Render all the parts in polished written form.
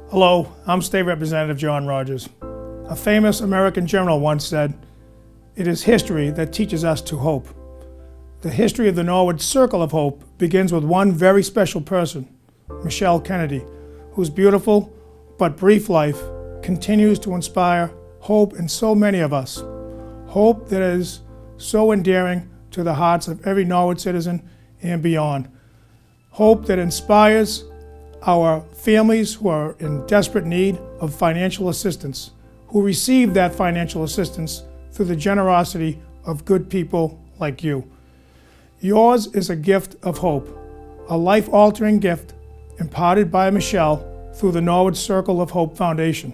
Hello, I'm State Representative John Rogers. A famous American general once said, "It is history that teaches us to hope." The history of the Norwood Circle of Hope begins with one very special person, Michelle Kennedy, whose beautiful but brief life continues to inspire hope in so many of us. Hope that is so endearing to the hearts of every Norwood citizen and beyond. Hope that inspires our families who are in desperate need of financial assistance, who receive that financial assistance through the generosity of good people like you. Yours is a gift of hope, a life-altering gift imparted by Michelle through the Norwood Circle of Hope Foundation.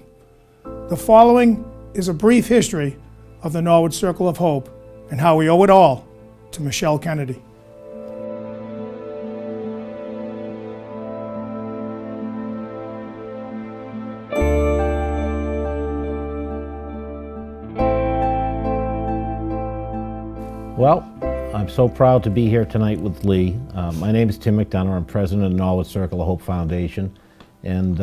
The following is a brief history of the Norwood Circle of Hope and how we owe it all to Michelle Kennedy. Well, I'm so proud to be here tonight with Lee. My name is Tim McDonough. I'm president of the Norwood Circle of Hope Foundation. And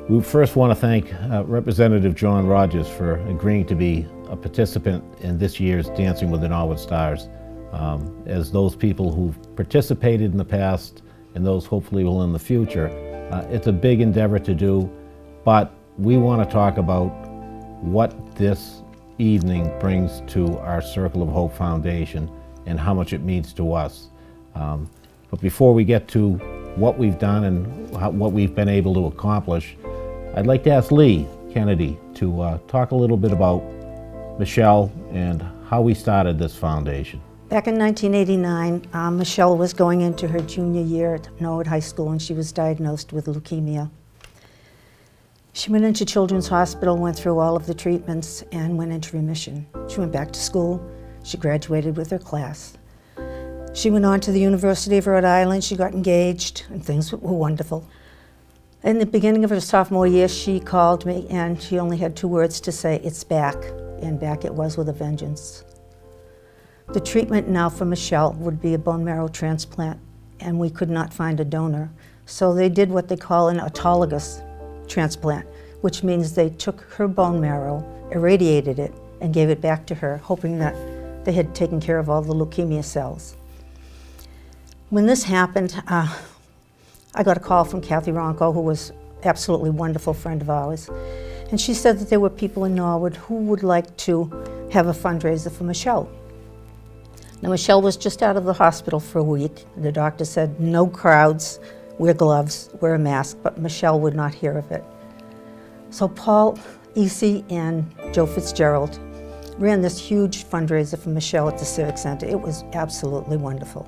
we first want to thank Representative John Rogers for agreeing to be a participant in this year's Dancing with the Norwood Stars. As those people who've participated in the past and those hopefully will in the future, it's a big endeavor to do, but we want to talk about what this evening brings to our Circle of Hope Foundation and how much it means to us. But before we get to what we've done and what we've been able to accomplish, I'd like to ask Lee Kennedy to talk a little bit about Michelle and how we started this foundation. Back in 1989, Michelle was going into her junior year at Norwood High School and she was diagnosed with leukemia. She went into Children's Hospital, went through all of the treatments, and went into remission. She went back to school. She graduated with her class. She went on to the University of Rhode Island. She got engaged, and things were wonderful. In the beginning of her sophomore year, she called me, and she only had 2 words to say, "It's back," and back it was with a vengeance. The treatment now for Michelle would be a bone marrow transplant, and we could not find a donor. So they did what they call an autologous transplant, which means they took her bone marrow, irradiated it, and gave it back to her, hoping that they had taken care of all the leukemia cells. When this happened, I got a call from Kathy Ronco, who was an absolutely wonderful friend of ours, and she said that there were people in Norwood who would like to have a fundraiser for Michelle. Now, Michelle was just out of the hospital for a week. The doctor said, no crowds, wear gloves, wear a mask, but Michelle would not hear of it. So Paul Easy and Joe Fitzgerald ran this huge fundraiser for Michelle at the Civic Center. It was absolutely wonderful.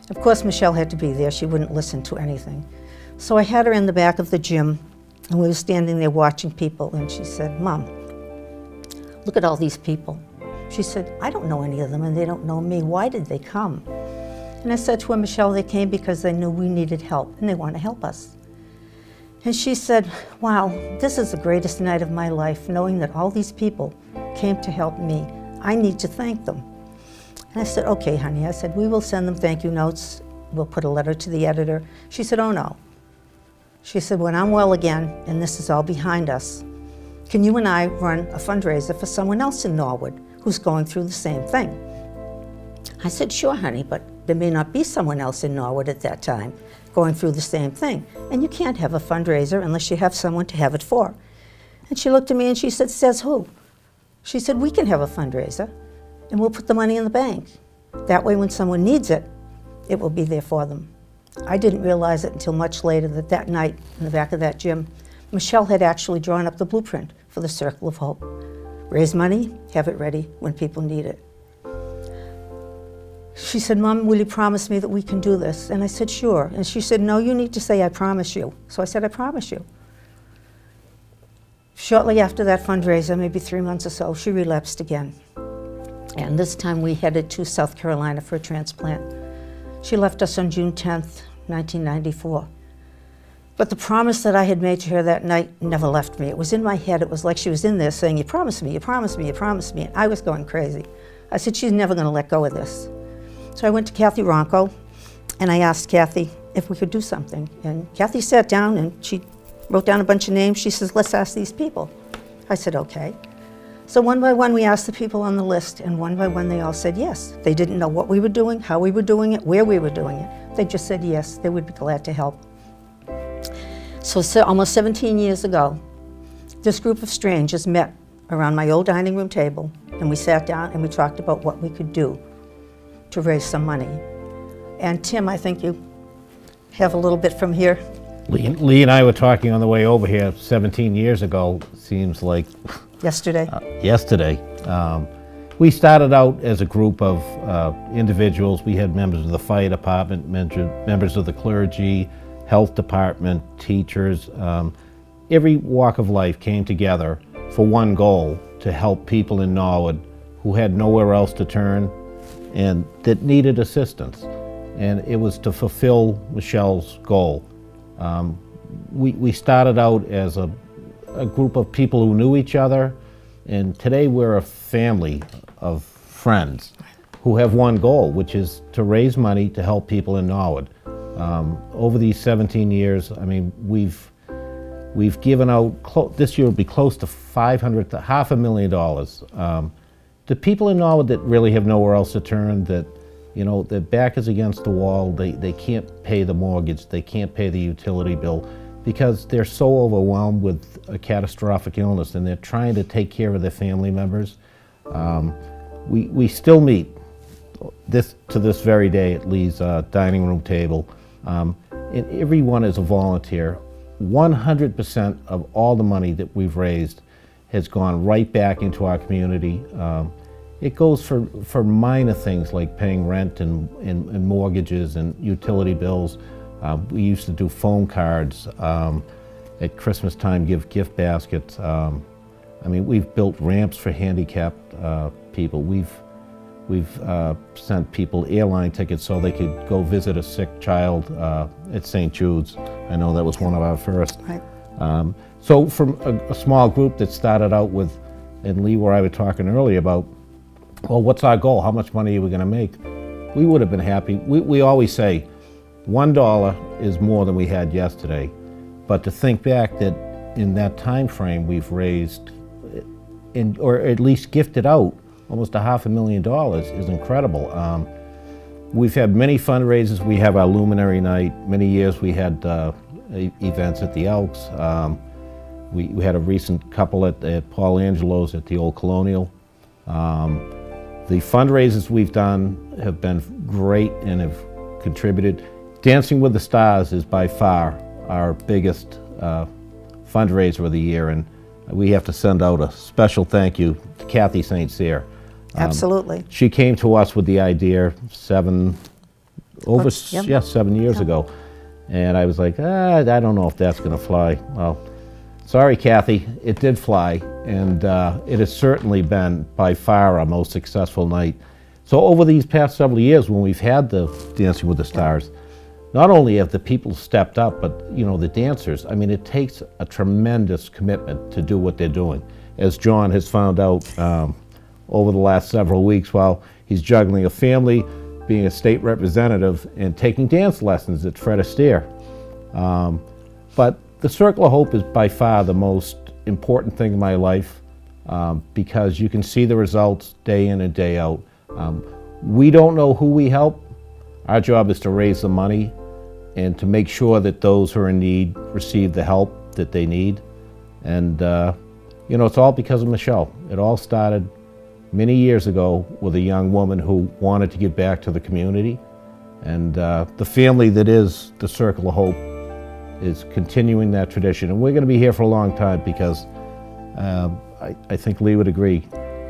Of course, Michelle had to be there. She wouldn't listen to anything. So I had her in the back of the gym, and we were standing there watching people, and she said, "Mom, look at all these people." She said, "I don't know any of them, and they don't know me. Why did they come?" And I said to her, "Michelle, they came because they knew we needed help, and they want to help us." And she said, "Wow, this is the greatest night of my life, knowing that all these people came to help me. I need to thank them." And I said, "Okay, honey." I said, "We will send them thank you notes. We'll put a letter to the editor." She said, "Oh, no." She said, "When I'm well again, and this is all behind us, can you and I run a fundraiser for someone else in Norwood who's going through the same thing?" I said, "Sure, honey, but there may not be someone else in Norwood at that time going through the same thing. And you can't have a fundraiser unless you have someone to have it for." And she looked at me and she said, "Says who?" She said, "We can have a fundraiser and we'll put the money in the bank. That way when someone needs it, it will be there for them." I didn't realize it until much later that that night in the back of that gym, Michelle had actually drawn up the blueprint for the Circle of Hope. Raise money, have it ready when people need it. She said, "Mom, will you promise me that we can do this?" And I said, "Sure." And she said, "No, you need to say, 'I promise you.'" So I said, "I promise you." Shortly after that fundraiser, maybe 3 months or so, she relapsed again. And this time we headed to South Carolina for a transplant. She left us on June 10th, 1994. But the promise that I had made to her that night never left me. It was in my head. It was like she was in there saying, "You promised me, you promised me, you promised me." And I was going crazy. I said, "She's never going to let go of this." So I went to Kathy Ronco, and I asked Kathy if we could do something. And Kathy sat down and she wrote down a bunch of names. She says, let's ask these people. I said, okay. So one by one, we asked the people on the list, and one by one, they all said yes. They didn't know what we were doing, how we were doing it, where we were doing it. They just said yes, they would be glad to help. So almost 17 years ago, this group of strangers met around my old dining room table, and we sat down and we talked about what we could do to raise some money. And Tim, I think you have a little bit from here. Lee and I were talking on the way over here 17 years ago, seems like Yesterday. Yesterday. We started out as a group of individuals. We had members of the fire department, members of the clergy, health department, teachers. Every walk of life came together for one goal, to help people in Norwood who had nowhere else to turn and that needed assistance. And it was to fulfill Michelle's goal. We started out as a group of people who knew each other, and today we're a family of friends who have one goal, which is to raise money to help people in Norwood. Over these 17 years, I mean, we've given out, this year will be close to $500,000 to people in Norwood that really have nowhere else to turn, that, you know, their back is against the wall, they can't pay the mortgage, they can't pay the utility bill, because they're so overwhelmed with a catastrophic illness, and they're trying to take care of their family members. We still meet to this very day at Lee's dining room table, and everyone is a volunteer. 100% of all the money that we've raised has gone right back into our community. It goes for minor things like paying rent and mortgages and utility bills. We used to do phone cards at Christmas time, give gift baskets. I mean, we've built ramps for handicapped people. We've sent people airline tickets so they could go visit a sick child at St. Jude's. I know that was one of our first. Right. So from a small group that started out with, and Lee, where I was talking earlier about, well, what's our goal? How much money are we going to make? We would have been happy. We always say, $1 is more than we had yesterday. But to think back that in that time frame we've raised, or at least gifted out, almost $500,000 is incredible. We've had many fundraisers. We have our Luminary Night. Many years we had events at the Elks. We had a recent couple at Paul Angelo's at the Old Colonial. The fundraisers we've done have been great and have contributed. Dancing with the Stars is by far our biggest fundraiser of the year, and we have to send out a special thank you to Kathy St. Cyr. Absolutely. She came to us with the idea 7 years ago, and I was like, I don't know if that's going to fly. Well, sorry, Kathy, it did fly, and it has certainly been by far our most successful night. So over these past several years, when we've had the Dancing with the Stars, not only have the people stepped up, but you know, the dancers, I mean, it takes a tremendous commitment to do what they're doing. As John has found out over the last several weeks while he's juggling a family, being a state representative, and taking dance lessons at Fred Astaire. But the Circle of Hope is by far the most important thing in my life because you can see the results day in and day out. We don't know who we help. Our job is to raise the money and to make sure that those who are in need receive the help that they need. And you know, it's all because of Michelle. It all started many years ago with a young woman who wanted to give back to the community. And the family that is the Circle of Hope is continuing that tradition. And we're going to be here for a long time because I think Lee would agree.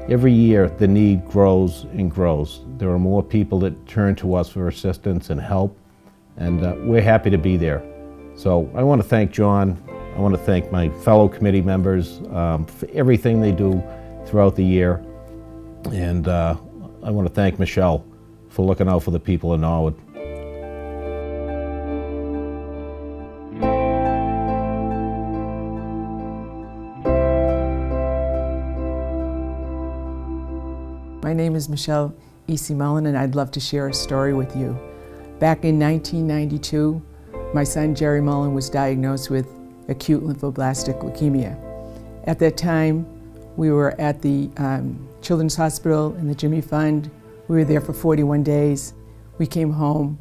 Every year the need grows and grows. There are more people that turn to us for assistance and help, and we're happy to be there. So I want to thank John. I want to thank my fellow committee members for everything they do throughout the year. And I want to thank Michelle for looking out for the people in Norwood. My name is Michelle E.C. Mullen, and I'd love to share a story with you. Back in 1992, my son Jerry Mullen was diagnosed with acute lymphoblastic leukemia. At that time, we were at the Children's Hospital and the Jimmy Fund. We were there for 41 days. We came home.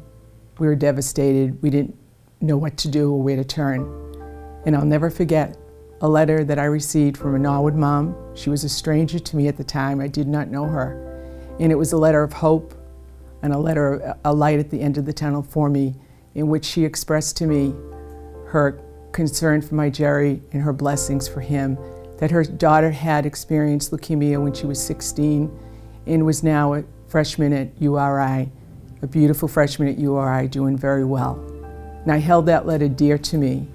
We were devastated. We didn't know what to do or where to turn. And I'll never forget a letter that I received from a Norwood mom. She was a stranger to me at the time. I did not know her. And it was a letter of hope and a light at the end of the tunnel for me, in which she expressed to me her concern for my Jerry and her blessings for him, that her daughter had experienced leukemia when she was 16 and was now a freshman at URI, a beautiful freshman at URI, doing very well. And I held that letter dear to me.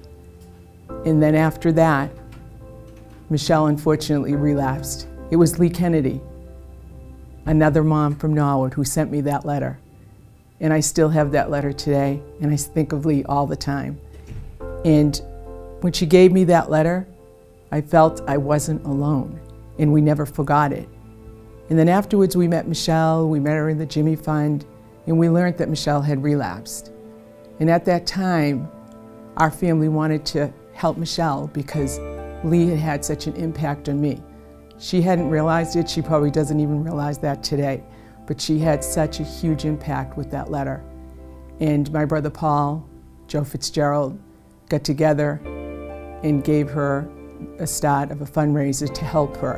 And then after that, Michelle unfortunately relapsed. It was Lee Kennedy, another mom from Norwood, who sent me that letter. And I still have that letter today, and I think of Lee all the time. And when she gave me that letter, I felt I wasn't alone, and we never forgot it. And then afterwards we met Michelle, we met her in the Jimmy Fund, and we learned that Michelle had relapsed. And at that time, our family wanted to help Michelle because Lee had had such an impact on me. She hadn't realized it, she probably doesn't even realize that today, but she had such a huge impact with that letter. And my brother Paul, Joe Fitzgerald, got together and gave her a start of a fundraiser to help her.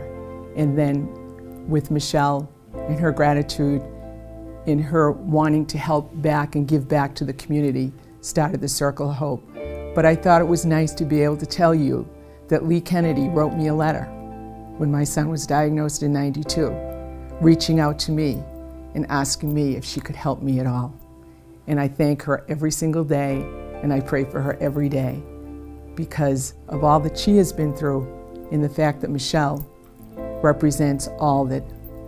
And then with Michelle and her gratitude and her wanting to help back and give back to the community, started the Circle of Hope. But I thought it was nice to be able to tell you that Lee Kennedy wrote me a letter when my son was diagnosed in '92, reaching out to me and asking me if she could help me at all. And I thank her every single day, and I pray for her every day because of all that she has been through and the fact that Michelle represents all that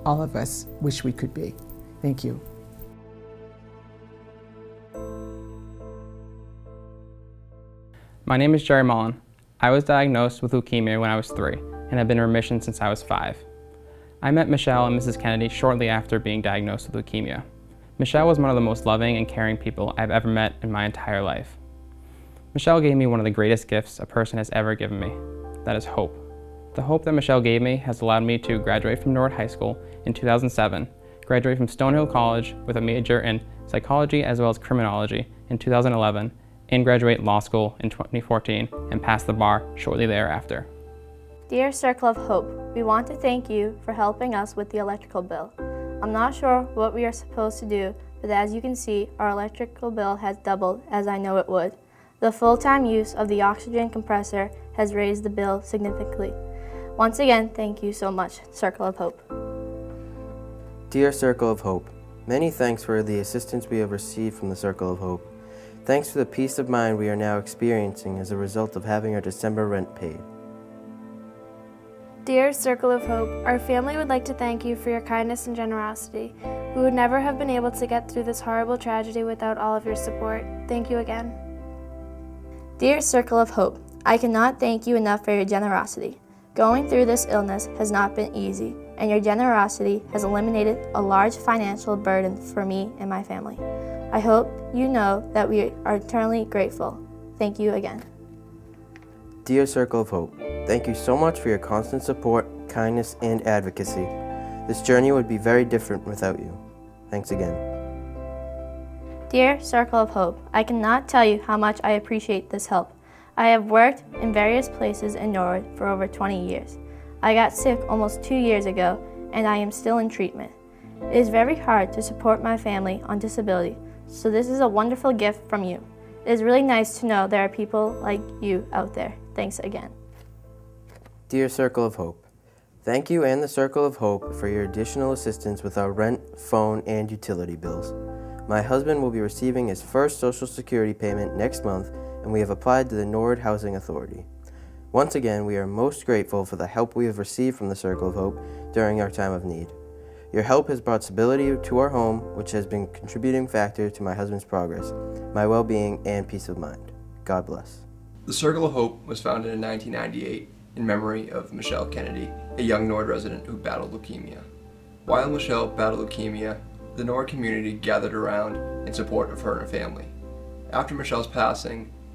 all of us wish we could be. Thank you. My name is Jerry Mullen. I was diagnosed with leukemia when I was 3 and have been in remission since I was 5. I met Michelle and Mrs. Kennedy shortly after being diagnosed with leukemia. Michelle was one of the most loving and caring people I've ever met in my entire life. Michelle gave me one of the greatest gifts a person has ever given me. That is hope. The hope that Michelle gave me has allowed me to graduate from Norwood High School in 2007, graduate from Stonehill College with a major in psychology as well as criminology in 2011, and graduate law school in 2014 and pass the bar shortly thereafter. Dear Circle of Hope, we want to thank you for helping us with the electrical bill. I'm not sure what we are supposed to do, but as you can see, our electrical bill has doubled, as I know it would. The full-time use of the oxygen compressor has raised the bill significantly. Once again, thank you so much, Circle of Hope. Dear Circle of Hope, many thanks for the assistance we have received from the Circle of Hope. Thanks for the peace of mind we are now experiencing as a result of having our December rent paid. Dear Circle of Hope, our family would like to thank you for your kindness and generosity. We would never have been able to get through this horrible tragedy without all of your support. Thank you again. Dear Circle of Hope, I cannot thank you enough for your generosity. Going through this illness has not been easy, and your generosity has eliminated a large financial burden for me and my family. I hope you know that we are eternally grateful. Thank you again. Dear Circle of Hope, thank you so much for your constant support, kindness, and advocacy. This journey would be very different without you. Thanks again. Dear Circle of Hope, I cannot tell you how much I appreciate this help. I have worked in various places in Norwood for over 20 years. I got sick almost 2 years ago, and I am still in treatment. It is very hard to support my family on disability, so this is a wonderful gift from you. It is really nice to know there are people like you out there. Thanks again. Dear Circle of Hope, thank you and the Circle of Hope for your additional assistance with our rent, phone, and utility bills. My husband will be receiving his first Social Security payment next month, and we have applied to the Norwood Housing Authority. Once again, we are most grateful for the help we have received from the Circle of Hope during our time of need. Your help has brought stability to our home, which has been a contributing factor to my husband's progress, my well-being, and peace of mind. God bless. The Circle of Hope was founded in 1998 in memory of Michelle Kennedy, a young Norwood resident who battled leukemia. While Michelle battled leukemia, the Norwood community gathered around in support of her and her family. After Michelle's passing,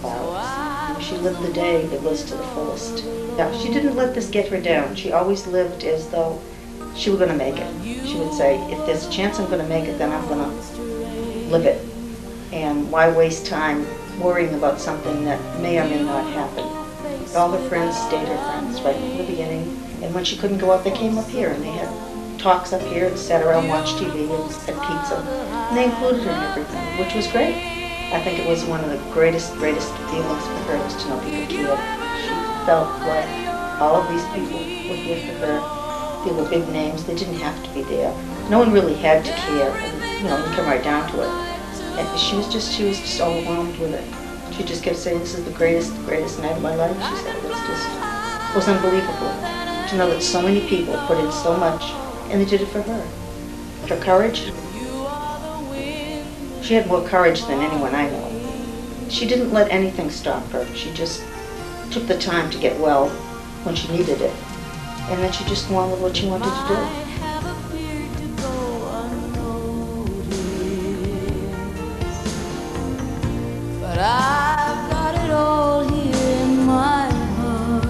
far. She lived the day that was to the fullest. Yeah, she didn't let this get her down. She always lived as though she was going to make it. She would say, if there's a chance I'm going to make it, then I'm going to live it. And why waste time worrying about something that may or may not happen? All her friends stayed her friends right from the beginning. And when she couldn't go out, they came up here and they had talks up here and sat around, watched TV and had pizza. And they included her in everything, which was great. I think it was one of the greatest feelings for her was to know people cared. She felt like all of these people were here for her. They were big names. They didn't have to be there. No one really had to care. And, you know, you come right down to it. And she was just overwhelmed with it. She just kept saying, "This is the greatest night of my life." She said it was unbelievable to know that so many people put in so much, and they did it for her. Her courage. She had more courage than anyone I know. She didn't let anything stop her. She just took the time to get well when she needed it. And then she just wanted what she wanted to do. But I've got it all here in my heart.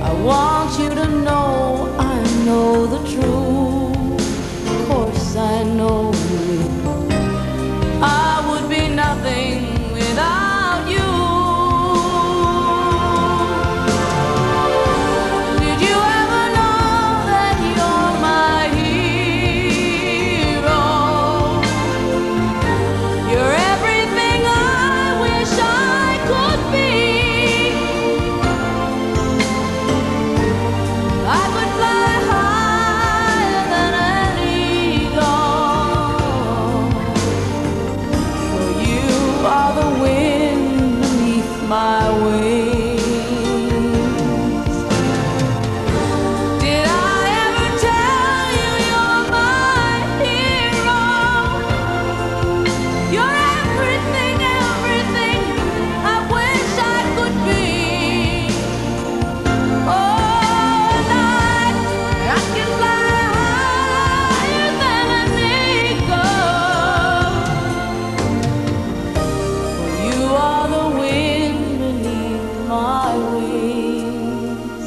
I want you to know I know the truth. Of course I know I would be nothing without you. Did you ever know that you're my hero? You're everything I wish I could be. I could fly higher than an eagle. For you are the wind beneath my wings. Did I ever tell you you're my hero? You're everything, everything I wish I could be. Oh, night, I can fly higher than an eagle. For you are the wind beneath my wings.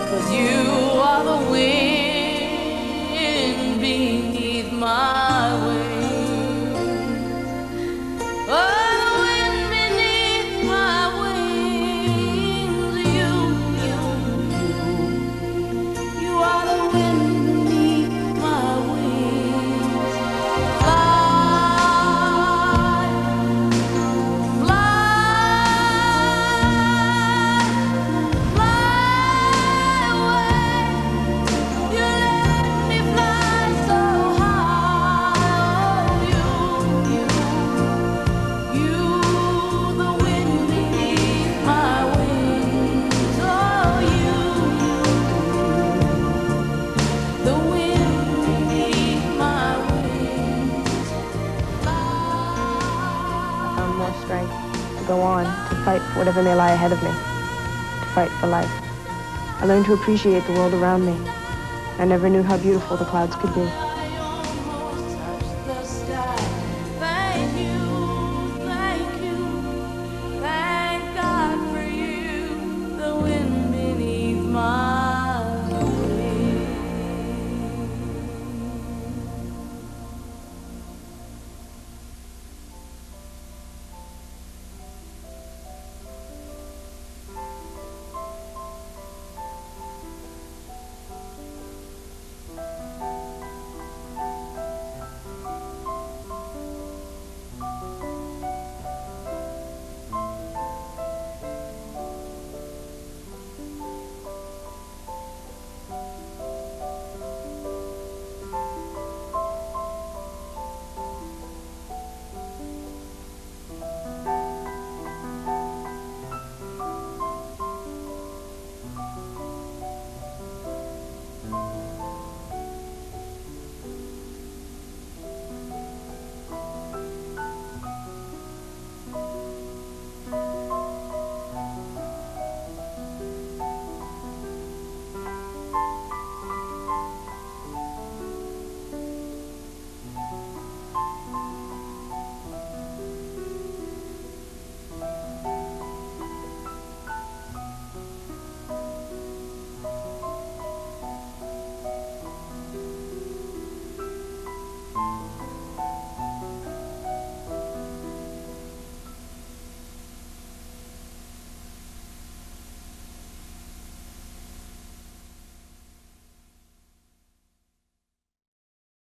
'Cause you are the wind beneath my wings. Oh, the wind beneath my wings. You are the wind beneath my wings. Fly, fly away. You let me fly so high. You, the wind beneath my wings. Oh, the wind beneath my wings. I found more strength to go on, to fight for whatever may lie ahead of me, to fight for life. I learned to appreciate the world around me. I never knew how beautiful the clouds could be.